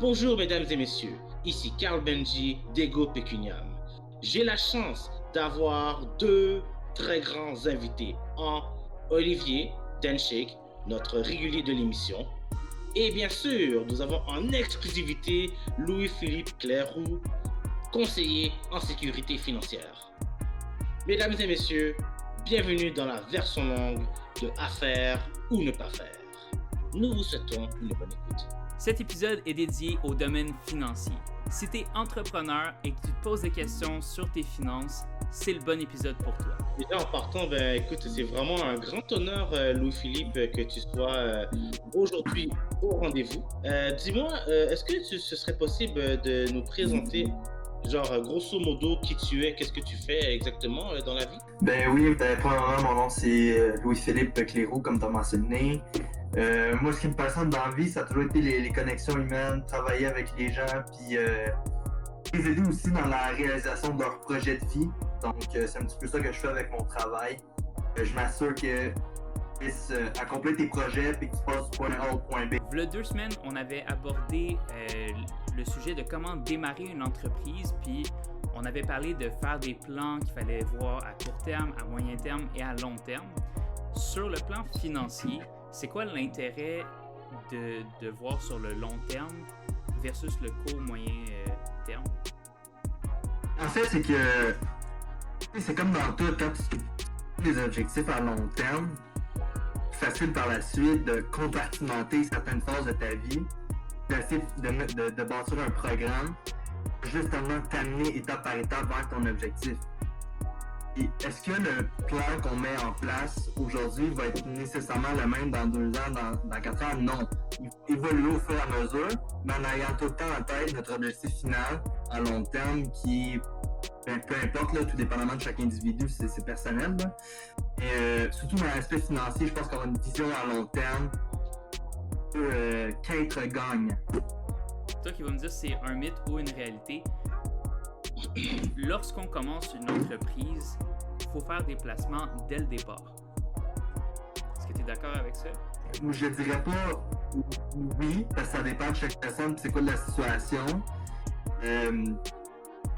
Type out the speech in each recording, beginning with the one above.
Bonjour mesdames et messieurs, ici Carl Benji d'Ego Pecuniam. J'ai la chance d'avoir deux très grands invités, Olivier Denshake, notre régulier de l'émission, et bien sûr, nous avons en exclusivité Louis-Philippe Clairoux, conseiller en sécurité financière. Mesdames et messieurs, bienvenue dans la version longue de Affaire ou ne pas faire. Nous vous souhaitons une bonne écoute. Cet épisode est dédié au domaine financier. Si tu es entrepreneur et que tu te poses des questions sur tes finances, c'est le bon épisode pour toi. Déjà en partant, écoute, c'est vraiment un grand honneur, Louis-Philippe, que tu sois aujourd'hui au rendez-vous. Dis-moi, est-ce que ce serait possible de nous présenter, grosso modo, qui tu es, qu'est-ce que tu fais exactement dans la vie? Oui, premièrement, mon nom c'est Louis-Philippe Clairoux, comme tu as mentionné. Moi, ce qui me passionne dans la vie, ça a toujours été les connexions humaines, travailler avec les gens, puis les aider aussi dans la réalisation de leur projet de vie. Donc, c'est un petit peu ça que je fais avec mon travail. Je m'assure que tu puisses accomplir tes projets et que tu passes du point A au point B. Il y a 2 semaines, on avait abordé le sujet de comment démarrer une entreprise, puis on avait parlé de faire des plans qu'il fallait voir à court terme, à moyen terme et à long terme. Sur le plan financier, c'est quoi l'intérêt de voir sur le long terme versus le court moyen terme? En fait, c'est que c'est comme dans tout, quand tu as des objectifs à long terme, c'est facile par la suite de compartimenter certaines phases de ta vie, d'essayer de bâtir un programme, justement t'amener étape par étape vers ton objectif. Et est-ce que le plan qu'on met en place aujourd'hui va être nécessairement le même dans 2 ans, dans 4 ans? Non. Il évolue au fur et à mesure, mais en ayant tout le temps en tête notre objectif final à long terme qui, peu importe, là, tout dépendamment de chaque individu, c'est personnel. Là. Et surtout dans l'aspect financier, je pense qu'on a une vision à long terme qu'être gagne. Toi qui vas me dire si c'est un mythe ou une réalité. Lorsqu'on commence une entreprise, il faut faire des placements dès le départ. Est-ce que tu es d'accord avec ça? Je dirais pas oui, parce que ça dépend de chaque personne, c'est quoi la situation.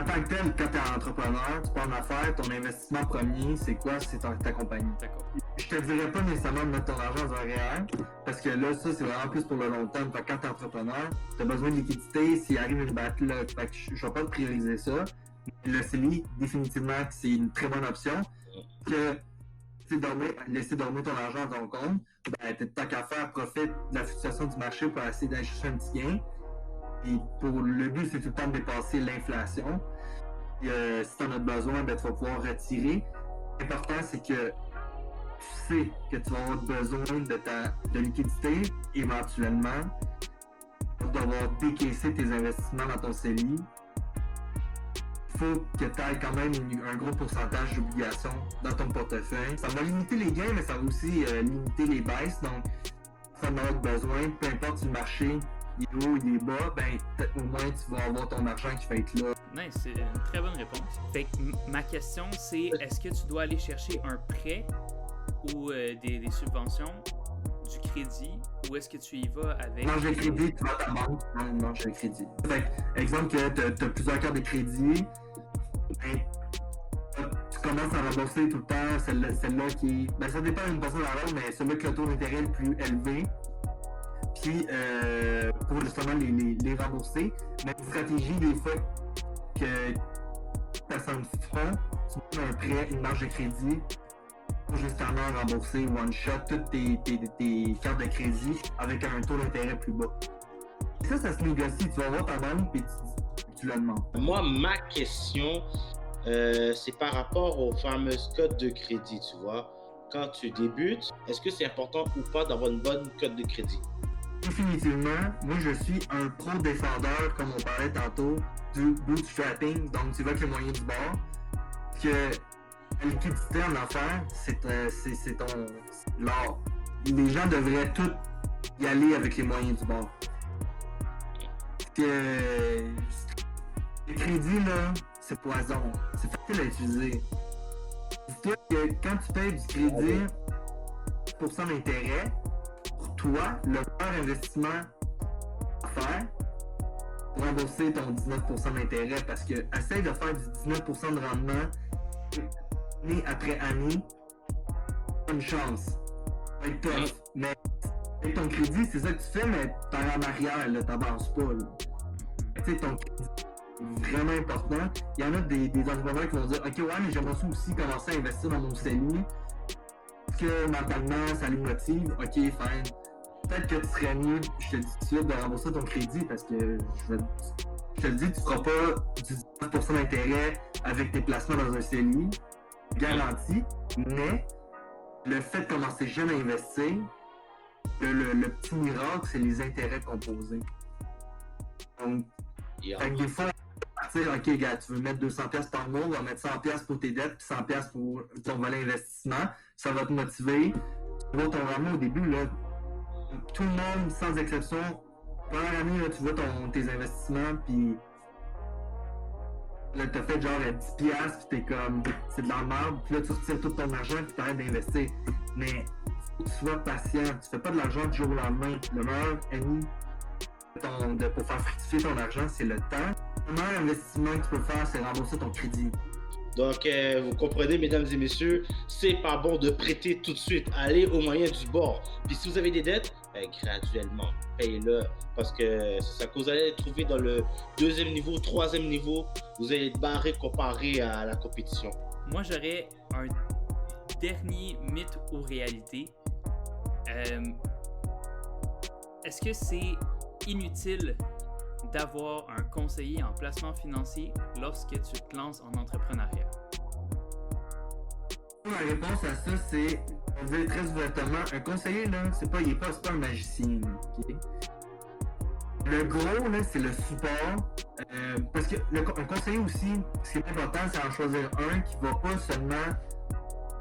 En tant que tel, quand tu es entrepreneur, tu pars en affaires, ton investissement premier, c'est quoi? C'est ta compagnie. D'accord. Je te dirais pas nécessairement de mettre ton argent dans un REER, parce que là, ça, c'est vraiment plus pour le long terme. Fait que quand tu es entrepreneur, tu as besoin de liquidité, s'il arrive une battle, là, fait que je vais pas te prioriser ça. Le CELI, définitivement, c'est une très bonne option. Que laisser dormir ton argent dans ton compte, tant qu'à faire, profite de la fluctuation du marché pour essayer d'aller chercher un petit gain. Et le but, c'est tout le temps de dépasser l'inflation. Et, si tu en as besoin, tu vas pouvoir retirer. L'important, c'est que tu sais que tu vas avoir besoin de liquidité éventuellement pour devoir décaisser tes investissements dans ton CELI. Il faut que tu aies quand même un gros pourcentage d'obligations dans ton portefeuille. Ça va limiter les gains, mais ça va aussi limiter les baisses. Donc, ça en avoir besoin, peu importe si le marché il est haut, il est bas, au moins tu vas avoir ton argent qui va être là. Nice, c'est une très bonne réponse. Fait que ma question, c'est est-ce que tu dois aller chercher un prêt ou des subventions, du crédit, ou est-ce que tu y vas avec... Non, j'ai le crédit, tu vas à ta banque. Non, j'ai le crédit. Fait que, exemple que tu as plusieurs cartes de crédit, tu commences à rembourser tout le temps celle-là qui... ça dépend d'une personne à l'autre, mais celle-là qui a le taux d'intérêt le plus élevé. Puis, pour justement les rembourser. Mais une stratégie, des fois, que personne fera, tu mets un prêt, une marge de crédit, pour justement rembourser one-shot toutes tes cartes de crédit avec un taux d'intérêt plus bas. Ça se négocie. Tu vas voir ta banque et tu la demandes. Moi, ma question, c'est par rapport aux fameuses cotes de crédit, tu vois. Quand tu débutes, est-ce que c'est important ou pas d'avoir une bonne cote de crédit? Définitivement, moi je suis un pro défendeur, comme on parlait tantôt, du bootstrapping, donc tu vas avec les moyens du bord, que la liquidité en affaires, c'est ton l'art. Les gens devraient tous y aller avec les moyens du bord. Que le crédit, là, c'est poison. C'est facile à utiliser. Dis-toi que quand tu payes du crédit, pour % d'intérêt, pour toi, le meilleur investissement à faire, rembourser ton 19% d'intérêt parce que essaye de faire du 19% de rendement année après année. Une chance. Ça va être tough. Mais avec ton crédit, c'est ça que tu fais, mais par en arrière, là, t'avances pas. Tu sais, ton crédit est vraiment important. Il y en a des entrepreneurs qui vont dire ok, ouais, mais j'aimerais ça aussi commencer à investir dans mon CELI. Parce que mentalement, ça les motive. Ok, fine. Peut-être que tu serais mieux, je te dis tout de suite, de rembourser ton crédit parce que je te le dis, tu ne feras pas du 19% d'intérêt avec tes placements dans un CELI, garanti, mais le fait de commencer jeune à investir, le petit miracle, c'est les intérêts composés. Donc, des fois, partir, ok, gars, tu veux mettre 200$ par mois, on va mettre 100$ pour tes dettes, puis 100$ pour ton volet investissement, ça va te motiver. Tu vois ton rendement au début, là, tout le monde, sans exception, première année, là, tu vois tes investissements, puis là, t'as fait genre 10$, puis t'es comme, c'est de la merde, puis là, tu retires tout ton argent, puis t'arrêtes d'investir. Mais, faut que tu sois patient, tu fais pas de l'argent du jour au lendemain. Le meilleur ami pour faire fructifier ton argent, c'est le temps. Le meilleur investissement que tu peux faire, c'est rembourser ton crédit. Donc, vous comprenez, mesdames et messieurs, c'est pas bon de prêter tout de suite. Allez au moyen du bord. Puis si vous avez des dettes, graduellement, payez-le. Parce que c'est ça que vous allez trouver dans le 2e niveau, 3e niveau. Vous allez être barré comparé à la compétition. Moi, j'aurais un dernier mythe ou réalité. Est-ce que c'est inutile d'avoir un conseiller en placement financier lorsque tu te lances en entrepreneuriat? La réponse à ça, c'est, on veut très ouvertement, un conseiller, là, il est pas un magicien. Okay? Le gros, là, c'est le support. Parce que un conseiller aussi, ce qui est important, c'est en choisir un qui va pas seulement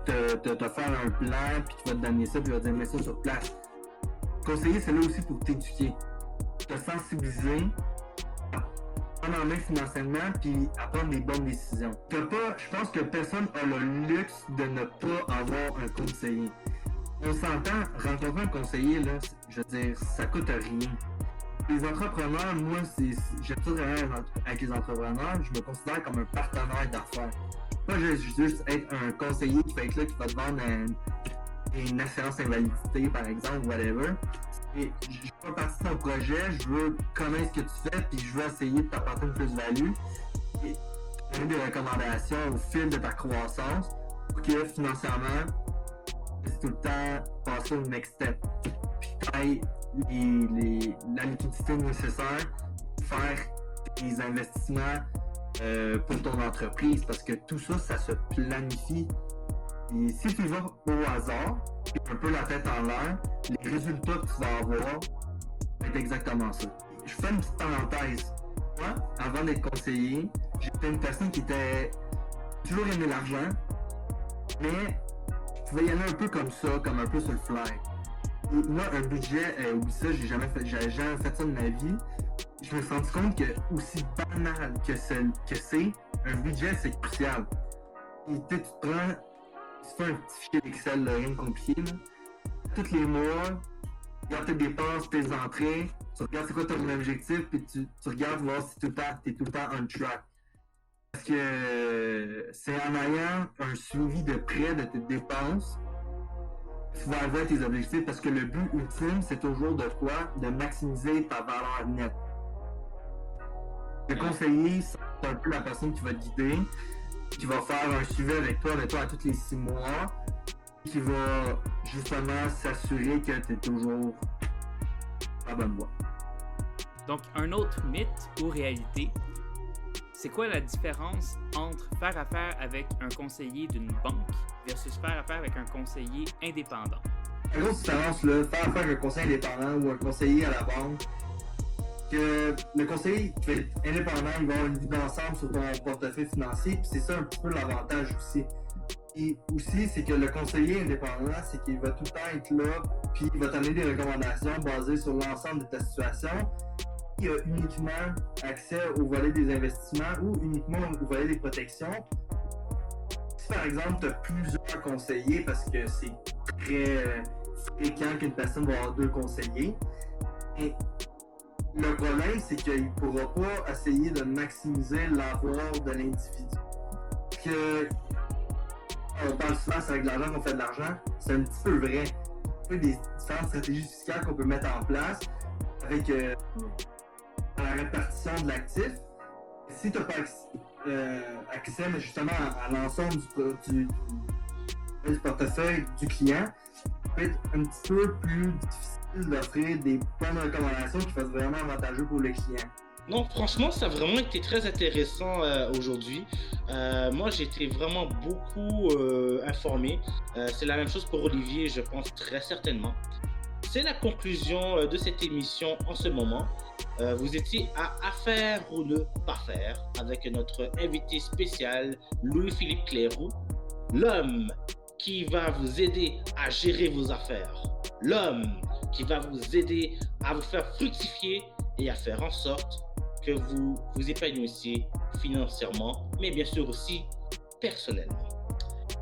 te faire un plan, puis qui va te donner ça, puis va te dire, mets ça sur place. Le conseiller, c'est là aussi pour t'éduquer, te sensibiliser, prendre en main financièrement, puis à prendre des bonnes décisions. Je pense que personne n'a le luxe de ne pas avoir un conseiller. On s'entend, rencontrer un conseiller, là, je veux dire, ça coûte rien. Les entrepreneurs, moi, j'aime ça travailler avec les entrepreneurs, je me considère comme un partenaire d'affaires. Pas juste être un conseiller qui va être là, qui va te vendre une assurance invalidité, par exemple, whatever. Et je veux partir de ton projet, je veux connaître ce que tu fais, puis je veux essayer de t'apporter une plus-value. Et donner des recommandations au fil de ta croissance pour que financièrement, c'est tout le temps passer au next step. Puis tu aies la liquidité nécessaire pour faire des investissements pour ton entreprise, parce que tout ça, ça se planifie. Et si tu vas au hasard, un peu la tête en l'air, les résultats que tu vas avoir vont être exactement ça. Je fais une petite parenthèse. Moi, avant d'être conseiller, j'étais une personne qui était toujours aimé l'argent, mais je pouvais y aller un peu comme ça, comme un peu sur le fly. Et moi, un budget, oublie ça, j'avais jamais fait ça de ma vie. Je me suis rendu compte que, aussi banal que c'est, un budget, c'est crucial. Et tu te prends, tu fais un petit fichier d'Excel, rien de compliqué, là. Tous les mois, tu regardes tes dépenses, tes entrées, tu regardes c'est quoi ton objectif, puis tu regardes voir si t'es tout le temps on track. Parce que c'est en ayant un suivi de près de tes dépenses, tu vas arriver à tes objectifs, parce que le but ultime, c'est toujours de quoi? De maximiser ta valeur nette. Le conseiller, c'est un peu la personne qui va te guider, qui va faire un suivi avec toi, à tous les 6 mois, qui va justement s'assurer que tu es toujours à la bonne voie. Donc, un autre mythe ou réalité, c'est quoi la différence entre faire affaire avec un conseiller d'une banque versus faire affaire avec un conseiller indépendant? La grosse différence, là, faire affaire avec un conseiller indépendant ou un conseiller à la banque, que le conseiller qui va être indépendant, il va avoir une vue d'ensemble sur ton portefeuille financier, puis c'est ça un petit peu l'avantage aussi. Et aussi, c'est que le conseiller indépendant, c'est qu'il va tout le temps être là, puis il va t'amener des recommandations basées sur l'ensemble de ta situation. Il a uniquement accès au volet des investissements ou uniquement au volet des protections. Si par exemple, tu as plusieurs conseillers, parce que c'est très fréquent qu'une personne va avoir 2 conseillers, et Le problème, c'est qu'il ne pourra pas essayer de maximiser l'avoir de l'individu. Que on parle souvent, c'est avec l'argent qu'on fait de l'argent. C'est un petit peu vrai. Il y a des différentes stratégies fiscales qu'on peut mettre en place avec la répartition de l'actif. Si tu n'as pas accès mais justement à l'ensemble du portefeuille du client, ça peut être un petit peu plus difficile d'offrir des bonnes recommandations qui fassent vraiment avantageux pour le client. Non, franchement, ça a vraiment été très intéressant aujourd'hui. Moi, j'ai été vraiment beaucoup informé. C'est la même chose pour Olivier, je pense très certainement. C'est la conclusion de cette émission en ce moment. Vous étiez à faire ou ne pas faire avec notre invité spécial, Louis-Philippe Cléroux, l'homme qui va vous aider à gérer vos affaires, l'homme qui va vous aider à vous faire fructifier et à faire en sorte que vous vous épanouissiez financièrement, mais bien sûr aussi personnellement.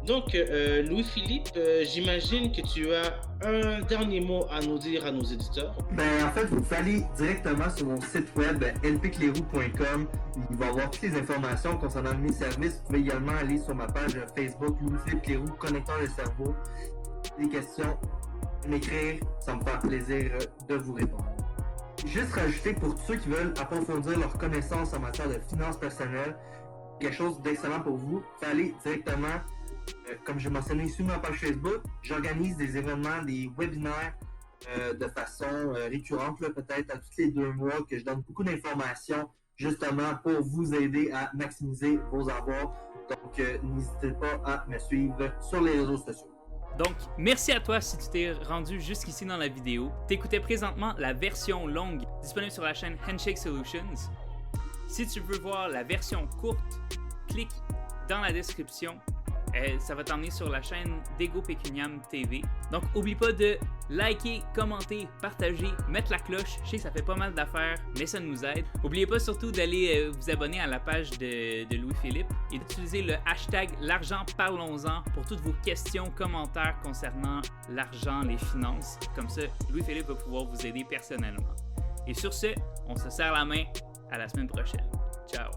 Donc, Louis-Philippe, j'imagine que tu as un dernier mot à nous dire à nos éditeurs. En fait, vous pouvez aller directement sur mon site web lpcleroux.com. Il va y avoir toutes les informations concernant mes services. Vous pouvez également aller sur ma page Facebook Louis-Philippe Cléroux, connecteur de cerveau. Des questions, m'écrire, ça me fait plaisir de vous répondre. Juste rajouter pour tous ceux qui veulent approfondir leurs connaissances en matière de finances personnelles, quelque chose d'excellent pour vous, vous pouvez aller directement. Comme j'ai mentionné sur ma page Facebook, j'organise des événements, des webinaires de façon récurrente, peut-être à tous les 2 mois, que je donne beaucoup d'informations justement pour vous aider à maximiser vos avoirs. Donc, n'hésitez pas à me suivre sur les réseaux sociaux. Donc, merci à toi si tu t'es rendu jusqu'ici dans la vidéo. T'écoutais présentement la version longue disponible sur la chaîne Handshake Solutions. Si tu veux voir la version courte, clique dans la description. Ça va t'emmener sur la chaîne d'Ego Pecuniam TV. Donc, oublie pas de liker, commenter, partager, mettre la cloche. Je sais que ça fait pas mal d'affaires, mais ça nous aide. N'oubliez pas surtout d'aller vous abonner à la page de Louis-Philippe et d'utiliser le hashtag l'argent-parlons-en pour toutes vos questions, commentaires concernant l'argent, les finances. Comme ça, Louis-Philippe va pouvoir vous aider personnellement. Et sur ce, on se serre la main. À la semaine prochaine. Ciao!